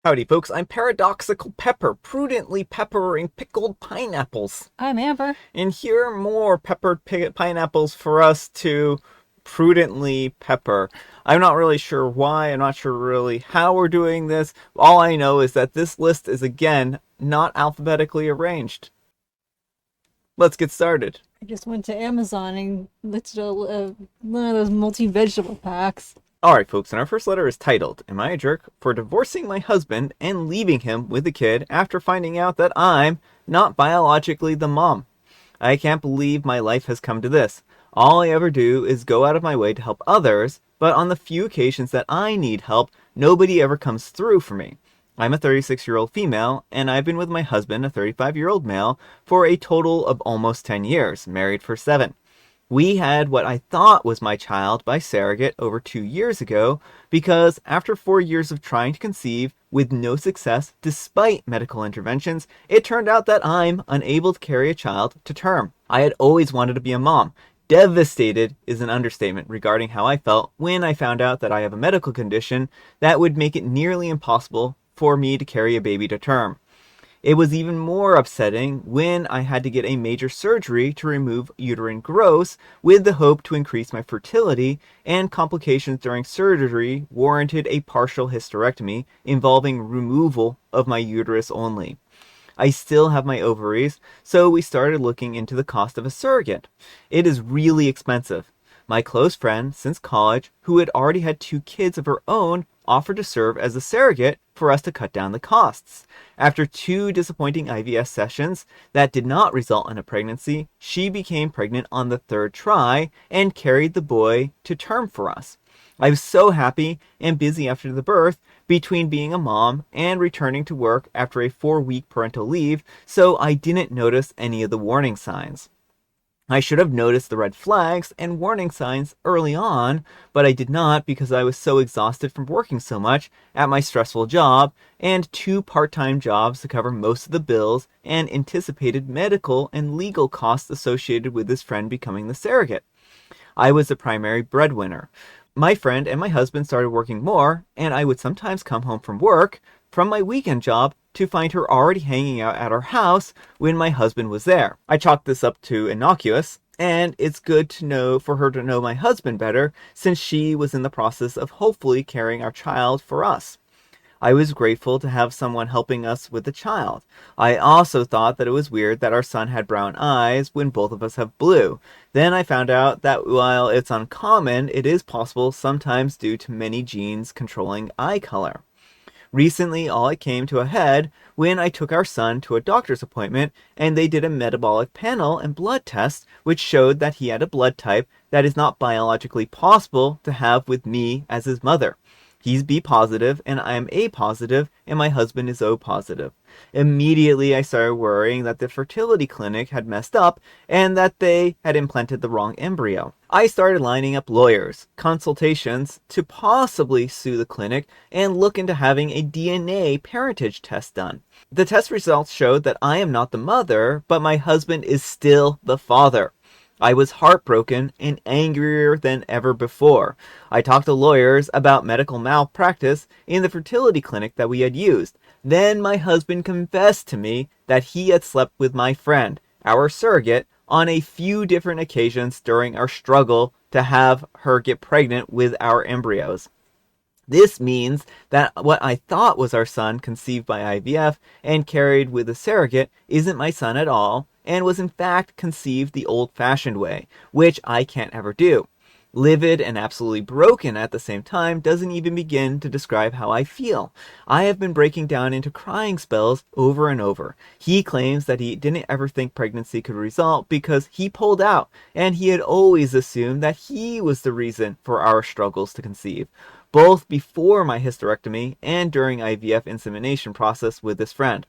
Howdy, folks. I'm Paradoxical Pepper, prudently peppering pickled pineapples. I'm Amber. And here are more peppered pineapples for us to prudently pepper. I'm not really sure why, I'm not sure really how we're doing this. All I know is that this list is, again, not alphabetically arranged. Let's get started. I just went to Amazon and looked at one of those multi-vegetable packs. Alright, folks, and our first letter is titled, Am I a Jerk for Divorcing My Husband and Leaving Him with a Kid After Finding Out That I'm Not Biologically the Mom? I can't believe my life has come to this. All I ever do is go out of my way to help others, but on the few occasions that I need help, nobody ever comes through for me. I'm a 36-year-old female, and I've been with my husband, a 35-year-old male, for a total of almost 10 years, married for 7. We had what I thought was my child by surrogate over 2 years ago because after 4 years of trying to conceive with no success despite medical interventions, it turned out that I'm unable to carry a child to term. I had always wanted to be a mom. Devastated is an understatement regarding how I felt when I found out that I have a medical condition that would make it nearly impossible for me to carry a baby to term. It was even more upsetting when I had to get a major surgery to remove uterine growths with the hope to increase my fertility, and complications during surgery warranted a partial hysterectomy involving removal of my uterus only. I still have my ovaries, so we started looking into the cost of a surrogate. It is really expensive. My close friend since college, who had already had 2 kids of her own, offered to serve as a surrogate for us to cut down the costs. After 2 disappointing IVF sessions that did not result in a pregnancy, she became pregnant on the 3rd try and carried the boy to term for us. I was so happy and busy after the birth, between being a mom and returning to work after a 4-week parental leave, so I didn't notice any of the warning signs. I should have noticed the red flags and warning signs early on, but I did not because I was so exhausted from working so much at my stressful job and 2 part-time jobs to cover most of the bills and anticipated medical and legal costs associated with this friend becoming the surrogate. I was the primary breadwinner. My friend and my husband started working more, and I would sometimes come home from work from my weekend job to find her already hanging out at our house when my husband was there. I chalked this up to innocuous, and it's good to know for her to know my husband better since she was in the process of hopefully carrying our child for us. I was grateful to have someone helping us with the child. I also thought that it was weird that our son had brown eyes when both of us have blue. Then I found out that while it's uncommon, it is possible sometimes due to many genes controlling eye color. Recently, all it came to a head when I took our son to a doctor's appointment and they did a metabolic panel and blood test, which showed that he had a blood type that is not biologically possible to have with me as his mother. He's B positive and I am A positive and my husband is O positive. Immediately I started worrying that the fertility clinic had messed up and that they had implanted the wrong embryo. I started lining up lawyers, consultations to possibly sue the clinic and look into having a DNA parentage test done. The test results showed that I am not the mother, but my husband is still the father. I was heartbroken and angrier than ever before. I talked to lawyers about medical malpractice in the fertility clinic that we had used. Then my husband confessed to me that he had slept with my friend, our surrogate, on a few different occasions during our struggle to have her get pregnant with our embryos. This means that what I thought was our son conceived by IVF and carried with a surrogate isn't my son at all, and was in fact conceived the old-fashioned way, which I can't ever do. Livid and absolutely broken at the same time doesn't even begin to describe how I feel. I have been breaking down into crying spells over and over. He claims that he didn't ever think pregnancy could result because he pulled out, and he had always assumed that he was the reason for our struggles to conceive, both before my hysterectomy and during IVF insemination process with this friend.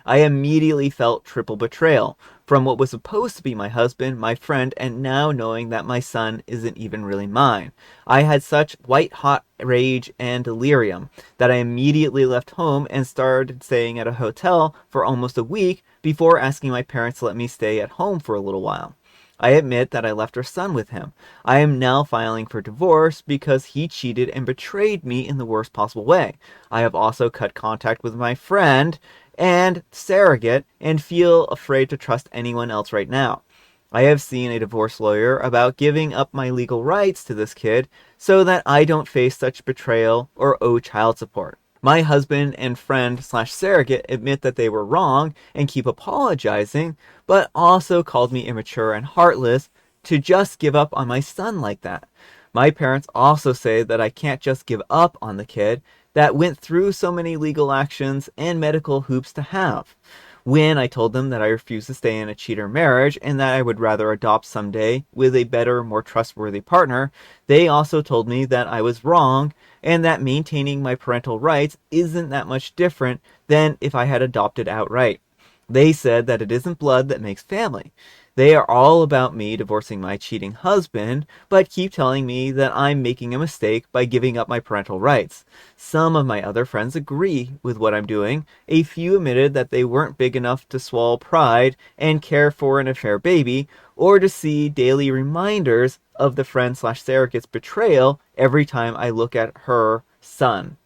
I immediately felt triple betrayal from what was supposed to be my husband, my friend, and now knowing that my son isn't even really mine. I had such white hot rage and delirium that I immediately left home and started staying at a hotel for almost a week before asking my parents to let me stay at home for a little while. I admit that I left our son with him. I am now filing for divorce because he cheated and betrayed me in the worst possible way. I have also cut contact with my friend and surrogate and feel afraid to trust anyone else right now. I have seen a divorce lawyer about giving up my legal rights to this kid so that I don't face such betrayal or owe child support. My husband and friend slash surrogate admit that they were wrong and keep apologizing, but also called me immature and heartless to just give up on my son like that. My parents also say that I can't just give up on the kid that went through so many legal actions and medical hoops to have. When I told them that I refuse to stay in a cheater marriage and that I would rather adopt someday with a better, more trustworthy partner, they also told me that I was wrong and that maintaining my parental rights isn't that much different than if I had adopted outright. They said that it isn't blood that makes family. They are all about me divorcing my cheating husband, but keep telling me that I'm making a mistake by giving up my parental rights. Some of my other friends agree with what I'm doing. A few admitted that they weren't big enough to swallow pride and care for an affair baby, or to see daily reminders of the friend slash surrogate's betrayal every time I look at her son.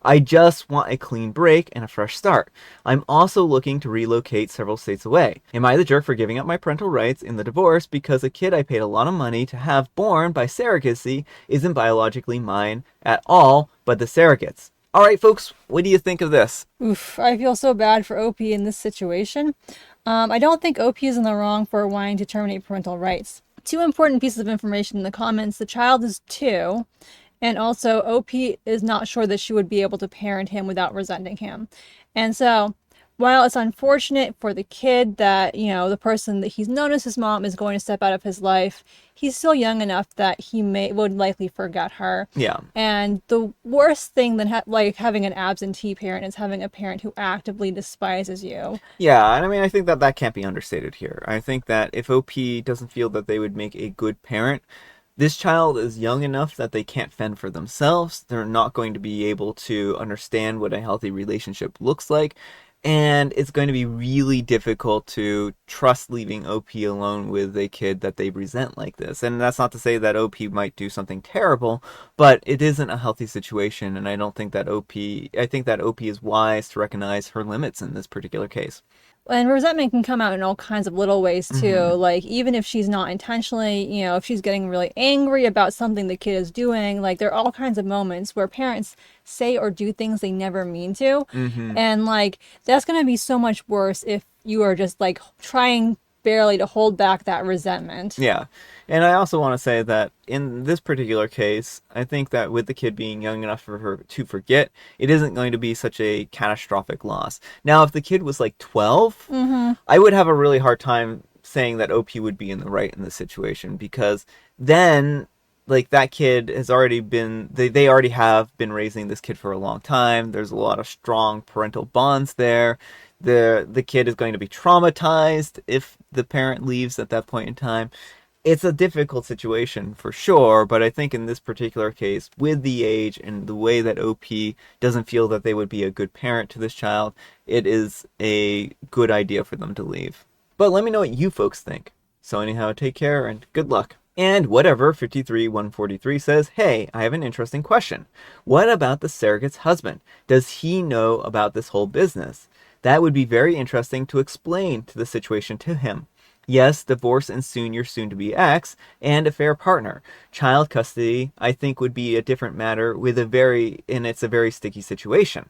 I just want a clean break and a fresh start. I'm also looking to relocate several states away. Am I the jerk for giving up my parental rights in the divorce because a kid I paid a lot of money to have born by surrogacy isn't biologically mine at all, but the surrogates? All right, folks, what do you think of this? Oof, I feel so bad for OP in this situation. I don't think OP is in the wrong for wanting to terminate parental rights. Two important pieces of information in the comments. The child is 2, and also OP is not sure that she would be able to parent him without resenting him. And so, while it's unfortunate for the kid that, the person that he's known as his mom is going to step out of his life, he's still young enough that he would likely forget her. Yeah. And the worst thing than having an absentee parent is having a parent who actively despises you. Yeah, and I mean, I think that that can't be understated here. I think that if OP doesn't feel that they would make a good parent, this child is young enough that they can't fend for themselves. They're not going to be able to understand what a healthy relationship looks like. And it's going to be really difficult to trust leaving OP alone with a kid that they resent like this. And that's not to say that OP might do something terrible, but it isn't a healthy situation. And I don't think that I think that OP is wise to recognize her limits in this particular case. And resentment can come out in all kinds of little ways too. Like, even if she's not intentionally, if she's getting really angry about something the kid is doing, like, there are all kinds of moments where parents say or do things they never mean to. And, like, that's going to be so much worse if you are just, like, trying barely to hold back that resentment. Yeah. And I also want to say that in this particular case, I think that with the kid being young enough for her to forget, it isn't going to be such a catastrophic loss. Now, if the kid was like 12, I would have a really hard time saying that OP would be in the right in this situation, because then, like, that kid has already been, they already have been raising this kid for a long time. There's a lot of strong parental bonds there. The kid is going to be traumatized if the parent leaves at that point in time. It's a difficult situation for sure, but I think in this particular case, with the age and the way that OP doesn't feel that they would be a good parent to this child, it is a good idea for them to leave. But let me know what you folks think. So anyhow, take care and good luck. And whatever 53143 says, hey, I have an interesting question. What about the surrogate's husband? Does he know about this whole business? That would be very interesting to explain to the situation to him. Yes, divorce and soon your soon-to-be ex, and a fair partner. Child custody, I think, would be a different matter and it's a very sticky situation.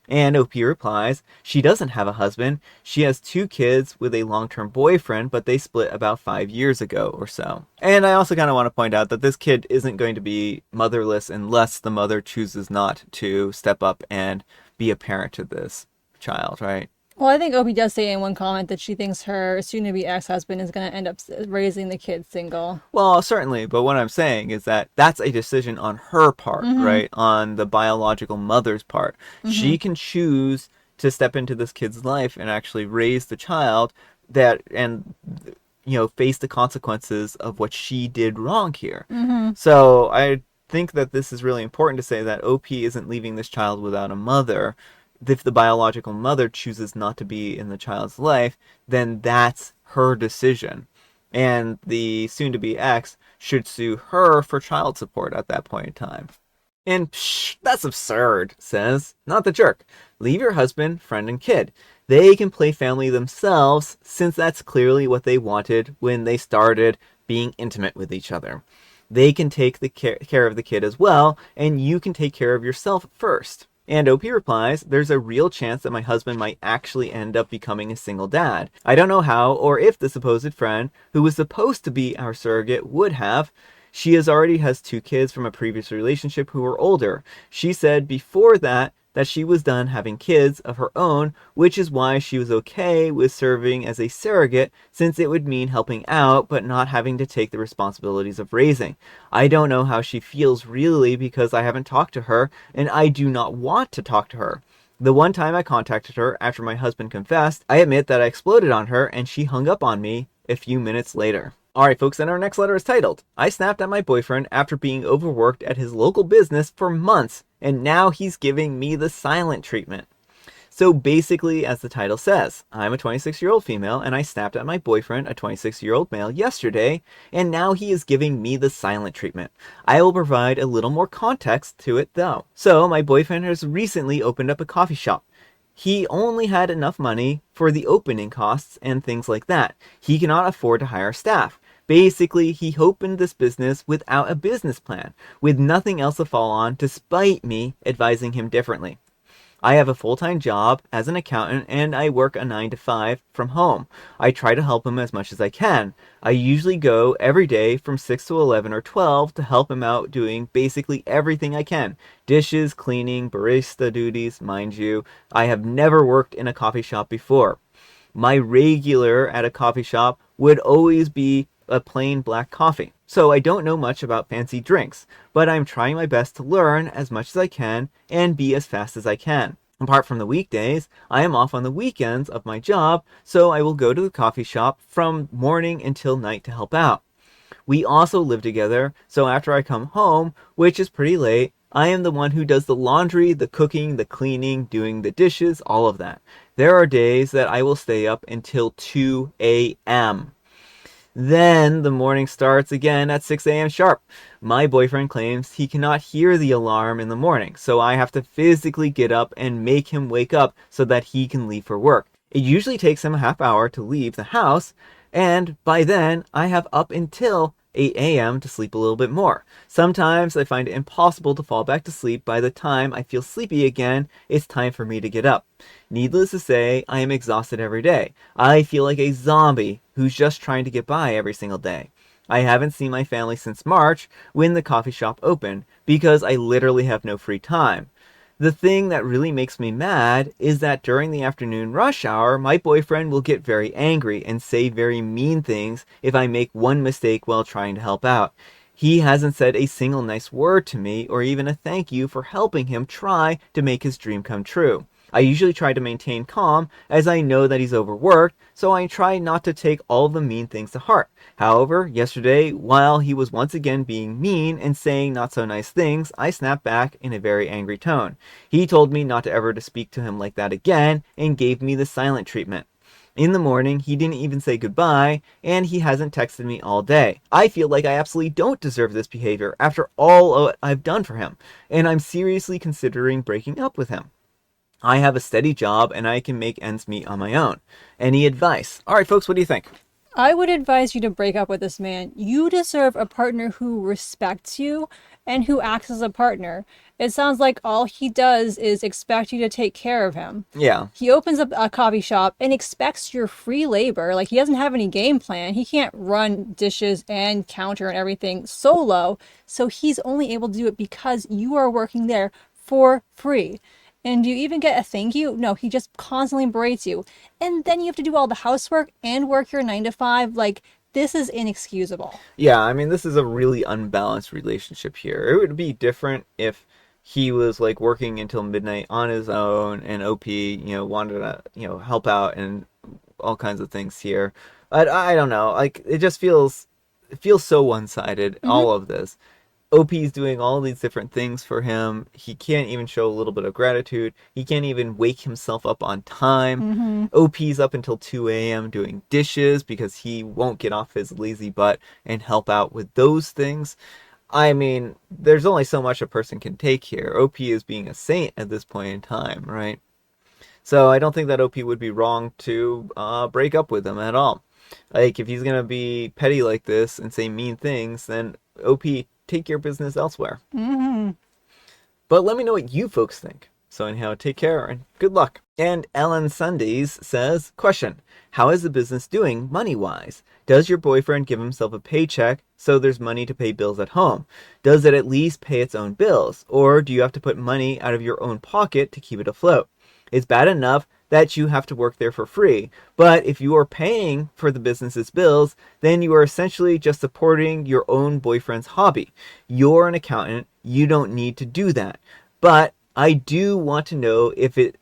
And OP replies, she doesn't have a husband. She has 2 kids with a long-term boyfriend, but they split about 5 years ago or so. And I also kind of want to point out that this kid isn't going to be motherless unless the mother chooses not to step up and be a parent to this child, right? Well, I think Opie does say in one comment that she thinks her soon-to-be ex-husband is going to end up raising the kid single. Well, certainly, but what I'm saying is that that's a decision on her part, right? On the biological mother's part. She can choose to step into this kid's life and actually raise the child face the consequences of what she did wrong here. So I think that this is really important to say that OP isn't leaving this child without a mother. If the biological mother chooses not to be in the child's life, then that's her decision. And the soon-to-be ex should sue her for child support at that point in time. And psh, that's absurd, says, not the jerk. Leave your husband, friend, and kid. They can play family themselves, since that's clearly what they wanted when they started being intimate with each other. They can take the care of the kid as well, and you can take care of yourself first. And OP replies, there's a real chance that my husband might actually end up becoming a single dad. I don't know how or if the supposed friend, who was supposed to be our surrogate, would have. She already has 2 kids from a previous relationship who were older. She said before that she was done having kids of her own, which is why she was okay with serving as a surrogate, since it would mean helping out but not having to take the responsibilities of raising. I don't know how she feels really, because I haven't talked to her, and I do not want to talk to her. The one time I contacted her after my husband confessed, I admit that I exploded on her and she hung up on me a few minutes later. Alright folks, and our next letter is titled, I snapped at my boyfriend after being overworked at his local business for months, and now he's giving me the silent treatment. So basically, as the title says, I'm a 26-year-old female, and I snapped at my boyfriend, a 26-year-old male, yesterday, and now he is giving me the silent treatment. I will provide a little more context to it though. So, my boyfriend has recently opened up a coffee shop. He only had enough money for the opening costs and things like that. He cannot afford to hire staff. Basically, he opened this business without a business plan, with nothing else to fall on, despite me advising him differently. I have a full-time job as an accountant, and I work a 9 to 5 from home. I try to help him as much as I can. I usually go every day from 6 to 11 or 12 to help him out doing basically everything I can. Dishes, cleaning, barista duties, mind you. I have never worked in a coffee shop before. My regular at a coffee shop would always be a plain black coffee. So I don't know much about fancy drinks, but I'm trying my best to learn as much as I can and be as fast as I can. Apart from the weekdays, I am off on the weekends of my job, so I will go to the coffee shop from morning until night to help out. We also live together, so after I come home, which is pretty late, I am the one who does the laundry, the cooking, the cleaning, doing the dishes, all of that. There are days that I will stay up until 2 a.m. Then the morning starts again at 6 a.m. sharp. My boyfriend claims he cannot hear the alarm in the morning, so I have to physically get up and make him wake up so that he can leave for work. It usually takes him a half hour to leave the house, and by then I have up until 8 a.m. to sleep a little bit more. Sometimes I find it impossible to fall back to sleep. By the time I feel sleepy again, it's time for me to get up. Needless to say, I am exhausted every day. I feel like a zombie who's just trying to get by every single day. I haven't seen my family since March, when the coffee shop opened, because I literally have no free time. The thing that really makes me mad is that during the afternoon rush hour, my boyfriend will get very angry and say very mean things if I make one mistake while trying to help out. He hasn't said a single nice word to me or even a thank you for helping him try to make his dream come true. I usually try to maintain calm, as I know that he's overworked, so I try not to take all the mean things to heart. However, yesterday, while he was once again being mean and saying not so nice things, I snapped back in a very angry tone. He told me not to ever to speak to him like that again and gave me the silent treatment. In the morning, he didn't even say goodbye, and he hasn't texted me all day. I feel like I absolutely don't deserve this behavior after all I've done for him, and I'm seriously considering breaking up with him. I have a steady job and I can make ends meet on my own. Any advice? Alright folks, what do you think? I would advise you to break up with this man. You deserve a partner who respects you and who acts as a partner. It sounds like all he does is expect you to take care of him. Yeah. He opens up a coffee shop and expects your free labor. Like, he doesn't have any game plan. He can't run dishes and counter and everything solo. So he's only able to do it because you are working there for free. And do you even get a thank you? No, he just constantly berates you. And then you have to do all the housework and work your 9 to 5. Like, this is inexcusable. Yeah, I mean, this is a really unbalanced relationship here. It would be different if he was like working until midnight on his own and OP, wanted to, help out and all kinds of things here. I don't know. Like, it feels so one-sided, all of this. OP's doing all these different things for him. He can't even show a little bit of gratitude. He can't even wake himself up on time. Mm-hmm. OP's up until 2 a.m. doing dishes because he won't get off his lazy butt and help out with those things. I mean, there's only so much a person can take here. OP is being a saint at this point in time, right? So I don't think that OP would be wrong to break up with him at all. Like, if he's going to be petty like this and say mean things, then OP, take your business elsewhere. Mm-hmm. But let me know what you folks think. So anyhow, take care and good luck. And Ellen Sundays says, question, how is the business doing money-wise? Does your boyfriend give himself a paycheck so there's money to pay bills at home? Does it at least pay its own bills? Or do you have to put money out of your own pocket to keep it afloat? It's bad enough that you have to work there for free, but if you are paying for the business's bills, then you are essentially just supporting your own boyfriend's hobby. You're an accountant, you don't need to do that. But I do want to know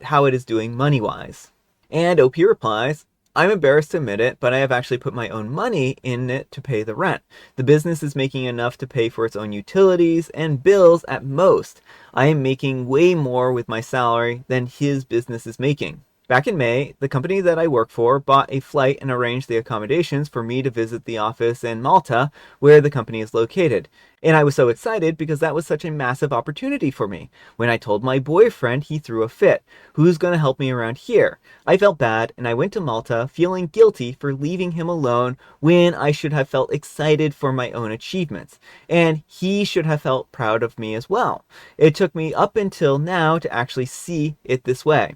how it is doing money-wise. And OP replies, I'm embarrassed to admit it, but I have actually put my own money in it to pay the rent. The business is making enough to pay for its own utilities and bills at most. I am making way more with my salary than his business is making. Back in May, the company that I work for bought a flight and arranged the accommodations for me to visit the office in Malta, where the company is located. And I was so excited because that was such a massive opportunity for me. When I told my boyfriend, he threw a fit. Who's going to help me around here? I felt bad, and I went to Malta feeling guilty for leaving him alone when I should have felt excited for my own achievements. And he should have felt proud of me as well. It took me up until now to actually see it this way.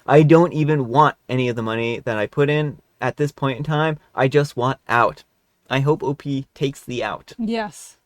I don't even want any of the money that I put in at this point in time. I just want out. I hope OP takes the out. Yes.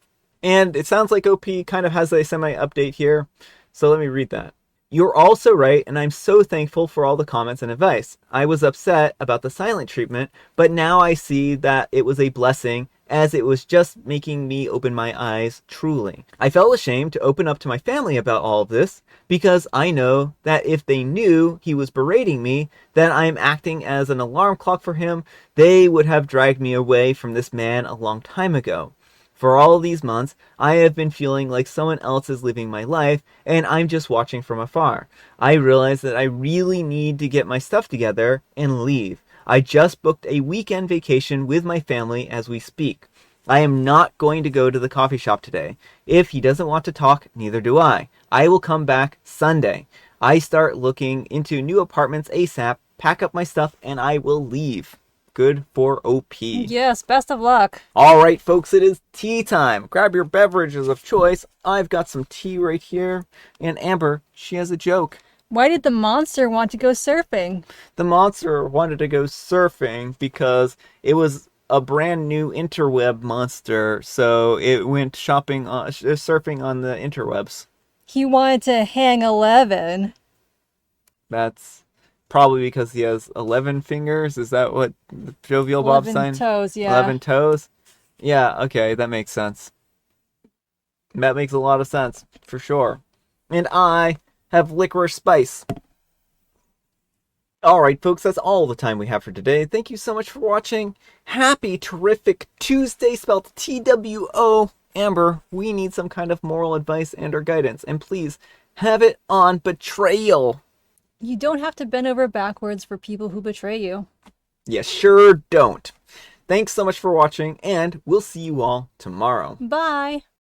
And it sounds like OP kind of has a semi-update here. So let me read that. You're also right, and I'm so thankful for all the comments and advice. I was upset about the silent treatment, but now I see that it was a blessing, as it was just making me open my eyes truly. I felt ashamed to open up to my family about all of this, because I know that if they knew he was berating me, that I am acting as an alarm clock for him, they would have dragged me away from this man a long time ago. For all of these months, I have been feeling like someone else is living my life, and I'm just watching from afar. I realize that I really need to get my stuff together and leave. I just booked a weekend vacation with my family as we speak. I am not going to go to the coffee shop today. If he doesn't want to talk, neither do I. I will come back Sunday. I start looking into new apartments ASAP, pack up my stuff, and I will leave. Good for OP. Yes, best of luck. All right, folks, it is tea time. Grab your beverages of choice. I've got some tea right here. And Amber, she has a joke. Why did the monster want to go surfing? The monster wanted to go surfing because it was a brand new interweb monster, so it went surfing on the interwebs. He wanted to hang 11. That's probably because he has 11 fingers. Is that what the Jovial Bob 11 sign? toes, yeah. 11 toes? Yeah, okay, that makes sense. That makes a lot of sense, for sure. And I have licorice spice. Alright, folks, that's all the time we have for today. Thank you so much for watching. Happy, terrific Tuesday, spelled T-W-O. Amber, we need some kind of moral advice and or guidance. And please, have it on betrayal. You don't have to bend over backwards for people who betray you. You sure don't. Thanks so much for watching, and we'll see you all tomorrow. Bye.